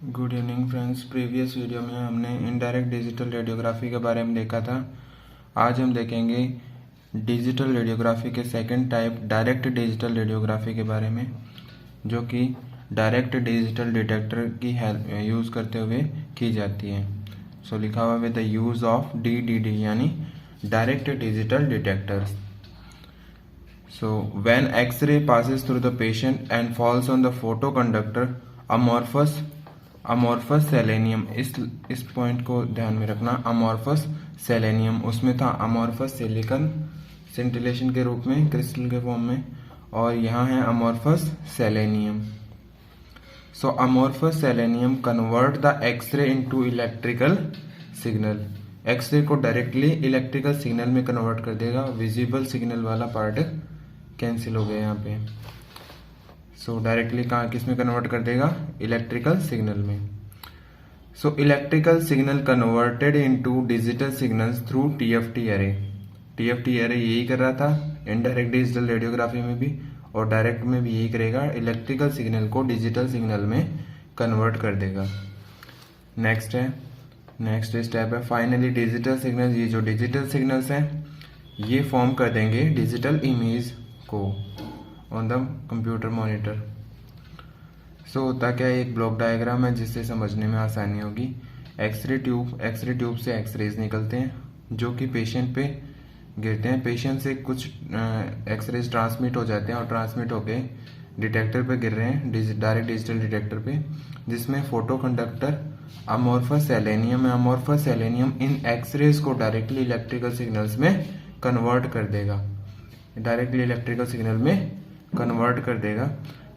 Good evening friends. Previous video में हमने indirect digital radiography के बारे में देखा था। आज हम देखेंगे डिजिटल रेडियोग्राफी के second type direct digital radiography के बारे में, जो कि डायरेक्ट डिजिटल डिटेक्टर की हेल्प यूज़ करते हुए की जाती है। सो लिखा हुआ with the use of DDD यानी direct digital detectors. So when X-ray passes through the patient and falls on the photoconductor amorphous selenium, इस पॉइंट को ध्यान में रखना। amorphous selenium उसमें था amorphous silicon scintillation के रूप में क्रिस्टल के फॉर्म में, और यहाँ है amorphous selenium। So amorphous selenium convert the X-ray into electrical signal। X-ray को डायरेक्टली इलेक्ट्रिकल सिग्नल में कन्वर्ट कर देगा। विजिबल सिग्नल वाला पार्ट कैंसिल हो गया यहाँ पे। सो डायरेक्टली कहाँ किस में कन्वर्ट कर देगा? इलेक्ट्रिकल सिग्नल में। So electrical signal converted into digital signals through TFT array. TFT array यही कर रहा था इनडायरेक्ट डिजिटल रेडियोग्राफी में भी, और डायरेक्ट में भी यही करेगा। इलेक्ट्रिकल सिग्नल को डिजिटल सिग्नल में कन्वर्ट कर देगा। नेक्स्ट स्टेप है फाइनली डिजिटल सिग्नल। ये जो डिजिटल सिग्नल्स हैं ये फॉर्म कर देंगे डिजिटल इमेज को ऑन द कंप्यूटर मॉनिटर। सो होता क्या है, एक ब्लॉक डायग्राम है जिससे समझने में आसानी होगी। एक्सरे ट्यूब से एक्सरेज निकलते हैं जो कि पेशेंट पे गिरते हैं। पेशेंट से कुछ एक्सरेज ट्रांसमिट हो जाते हैं और ट्रांसमिट होके डिटेक्टर पे गिर रहे हैं, डायरेक्ट डिजिटल डिटेक्टर पे, जिसमें फोटो कंडक्टर अमोर्फस सेलेनियम है। अमोर्फस सेलेनियम इन एक्सरेज को डायरेक्टली इलेक्ट्रिकल सिग्नल्स में कन्वर्ट कर देगा। डायरेक्टली इलेक्ट्रिकल सिग्नल में कन्वर्ट कर देगा।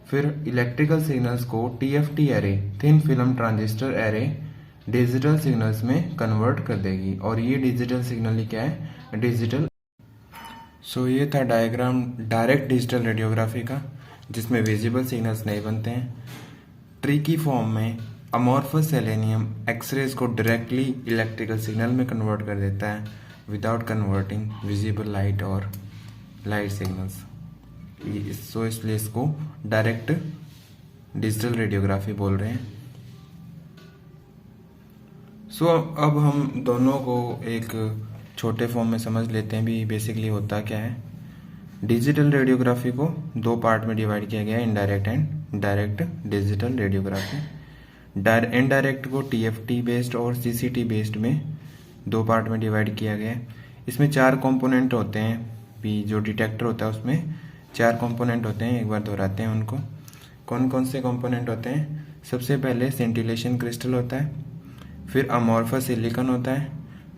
फिर इलेक्ट्रिकल सिग्नल्स को TFT array, thin film transistor array, digital signals में कन्वर्ट कर देगी। और ये डिजिटल सिग्नल ही क्या है? डिजिटल। सो ये था डायग्राम डायरेक्ट डिजिटल रेडियोग्राफी का, जिसमें विजिबल सिग्नल्स नहीं बनते हैं। ट्री की फॉर्म में अमोर्फस सेलेनियम एक्सरेज को डायरेक्टली इलेक्ट्रिकल सिग्नल में कन्वर्ट कर देता है विदाउट कन्वर्टिंग विजिबल लाइट और लाइट सिग्नल्स। सो इसलिए इसको डायरेक्ट डिजिटल रेडियोग्राफी बोल रहे हैं। सो अब हम दोनों को एक छोटे फॉर्म में समझ लेते हैं भी बेसिकली होता क्या है। डिजिटल रेडियोग्राफी को दो पार्ट में डिवाइड किया गया है, indirect and direct digital radiography. Indirect को TFT बेस्ड और CCT बेस्ड में दो पार्ट में डिवाइड किया गया है। इसमें 4 कंपोनेंट होते हैं भी, जो डिटेक्टर होता है उसमें 4 कंपोनेंट होते हैं। एक बार दोहराते हैं उनको। कौन कौन से कंपोनेंट होते हैं? सबसे पहले सेंटिलेशन क्रिस्टल होता है, फिर अमोर्फस सिलिकॉन होता है,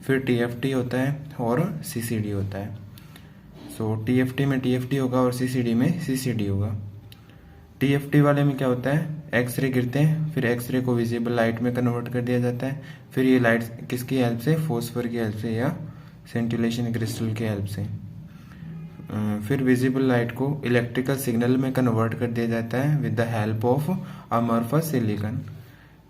फिर TFT होता है और CCD होता है। सो TFT में TFT होगा और CCD में CCD होगा। TFT वाले में क्या होता है? एक्सरे गिरते हैं, फिर एक्सरे को विजिबल लाइट में कन्वर्ट कर दिया जाता है। फिर ये लाइट किसकी हेल्प से? फॉस्फर की हेल्प से या सेंटिलेशन क्रिस्टल की हेल्प से। फिर विजिबल लाइट को इलेक्ट्रिकल सिग्नल में कन्वर्ट कर दिया जाता है with the help of amorphous silicon.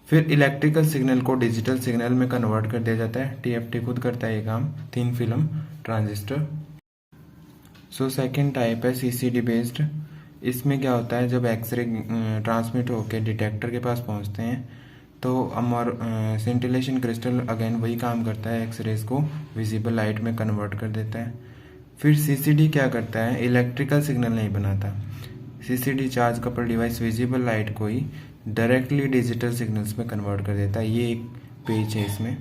फिर इलेक्ट्रिकल सिग्नल को डिजिटल सिग्नल में कन्वर्ट कर दिया जाता है। TFT खुद करता है ये काम, thin film transistor. So second type है CCD बेस्ड। इसमें क्या होता है, जब एक्सरे ट्रांसमिट होकर डिटेक्टर के पास पहुंचते हैं तो सेंटिलेशन क्रिस्टल अगेन वही काम करता है, एक्सरेज को विजिबल लाइट में कन्वर्ट कर देता है। फिर CCD क्या करता है? इलेक्ट्रिकल सिग्नल नहीं बनाता। CCD charge couple device visible light को ही डायरेक्टली डिजिटल सिग्नल्स में कन्वर्ट कर देता है। ये एक पेज है, इसमें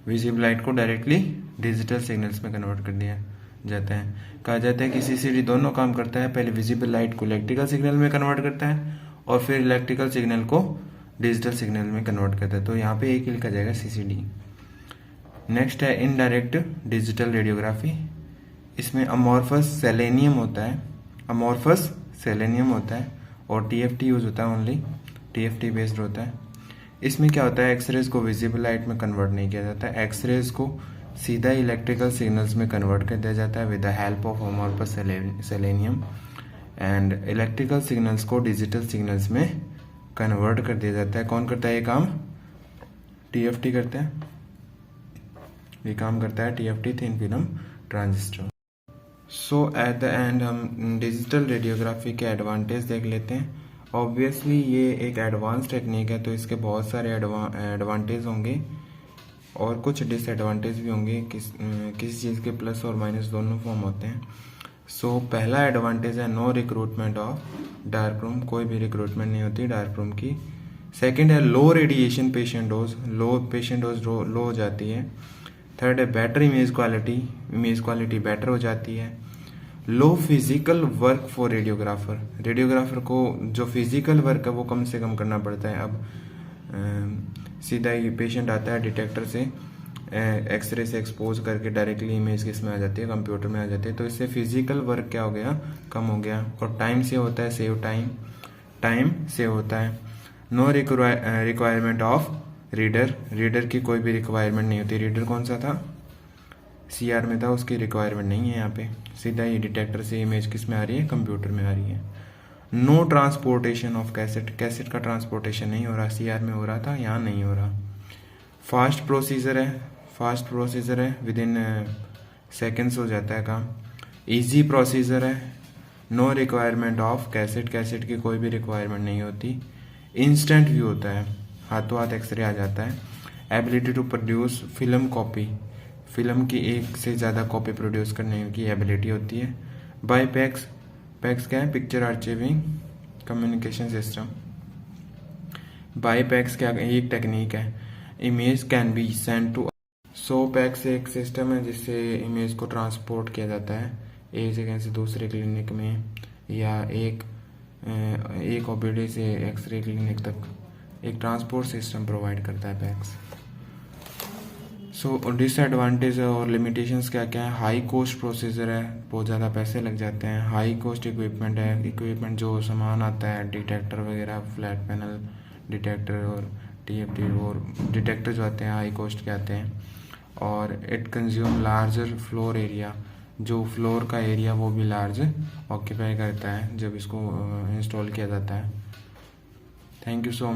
विजिबल लाइट को डायरेक्टली डिजिटल सिग्नल्स में कन्वर्ट कर दिया जाता है। कहा जाता है कि CCD दोनों काम करता है, पहले विजिबल लाइट को इलेक्ट्रिकल सिग्नल में कन्वर्ट करता है और फिर इलेक्ट्रिकल सिग्नल को डिजिटल सिग्नल में कन्वर्ट करता है। तो यहाँ पे एक ही लिखा जाएगा CCD। नेक्स्ट है इनडायरेक्ट डिजिटल रेडियोग्राफी। इसमें अमोर्फस सेलेनियम होता है और TFT यूज होता है, ओनली TFT बेस्ड होता है। इसमें क्या होता है, एक्सरेज को विजिबल लाइट में कन्वर्ट नहीं किया जाता है, एक्सरेज को सीधा इलेक्ट्रिकल सिग्नल्स में कन्वर्ट कर दिया जाता है with the help of amorphous selenium. And electrical signals को डिजिटल सिग्नल्स में कन्वर्ट कर दिया जाता है। कौन करता है ये काम? TFT करता है। ये काम करता है TFT, thin film transistor. So at the end हम डिजिटल रेडियोग्राफी के एडवांटेज देख लेते हैं ऑब्वियसली ये एक एडवांस टेक्निक है, तो इसके बहुत सारे एडवांटेज होंगे और कुछ डिसएडवांटेज भी होंगे। किसी चीज़ के प्लस और माइनस दोनों फॉर्म होते हैं। सो पहला एडवांटेज है no recruitment of dark room, कोई भी रिक्रूटमेंट नहीं होती डार्क रूम की। सेकंड है लो रेडिएशन पेशेंट डोज, लो पेशेंट डोज लो हो जाती है। थर्ड है बेटर इमेज क्वालिटी बेटर हो जाती है। Low physical work for radiographer, radiographer को जो फिजिकल वर्क है वो कम से कम करना पड़ता है। अब सीधा ही पेशेंट आता है डिटेक्टर से एक्सरे से एक्सपोज करके डायरेक्टली इमेज किस में आ जाती है, कंप्यूटर में आ जाती है। तो इससे फिजिकल वर्क क्या हो गया, कम हो गया। और टाइम सेव होता है, टाइम सेव होता है। नो रिक्वायरमेंट ऑफ रीडर की कोई भी रिक्वायरमेंट नहीं होती। रीडर कौन सा था, CR में था, उसकी रिक्वायरमेंट नहीं है यहाँ पे। सीधा ही डिटेक्टर से इमेज किस में आ रही है, कंप्यूटर में आ रही है। नो ट्रांसपोर्टेशन ऑफ कैसेट का ट्रांसपोर्टेशन नहीं हो रहा, CR में हो रहा था, यहाँ नहीं हो रहा। फास्ट प्रोसीजर है, विद इन सेकेंड्स हो जाता है काम। इजी प्रोसीजर है। नो रिक्वायरमेंट ऑफ कैसेट की कोई भी रिक्वायरमेंट नहीं होती। इंस्टेंट व्यू होता है, हाथों हाथ एक्सरे आ जाता है। Ability to produce film copy, film की एक से ज़्यादा कॉपी प्रोड्यूस करने की एबिलिटी होती है। बाय पैक्स क्या है, picture archiving communication system. By PACS क्या एक टेक्निक है, image can be send to. So PACS एक सिस्टम है जिससे इमेज को ट्रांसपोर्ट किया जाता है एक जगह से दूसरे क्लिनिक में, या एक OPD से एक्सरे क्लिनिक तक एक ट्रांसपोर्ट सिस्टम प्रोवाइड करता है पैक्स। सो डिसएडवांटेज और लिमिटेशंस क्या क्या है। हाई कॉस्ट प्रोसीजर है, बहुत ज़्यादा पैसे लग जाते हैं। हाई कॉस्ट इक्विपमेंट है, इक्विपमेंट जो सामान आता है, डिटेक्टर वगैरह, फ्लैट पैनल डिटेक्टर और TFT और डिटेक्टर जो आते हैं हाई कॉस्ट के आते हैं। और it consume larger floor area, जो फ्लोर का एरिया वो भी लार्ज ऑक्यूपाई करता है जब इसको इंस्टॉल किया जाता है। Thank you so much.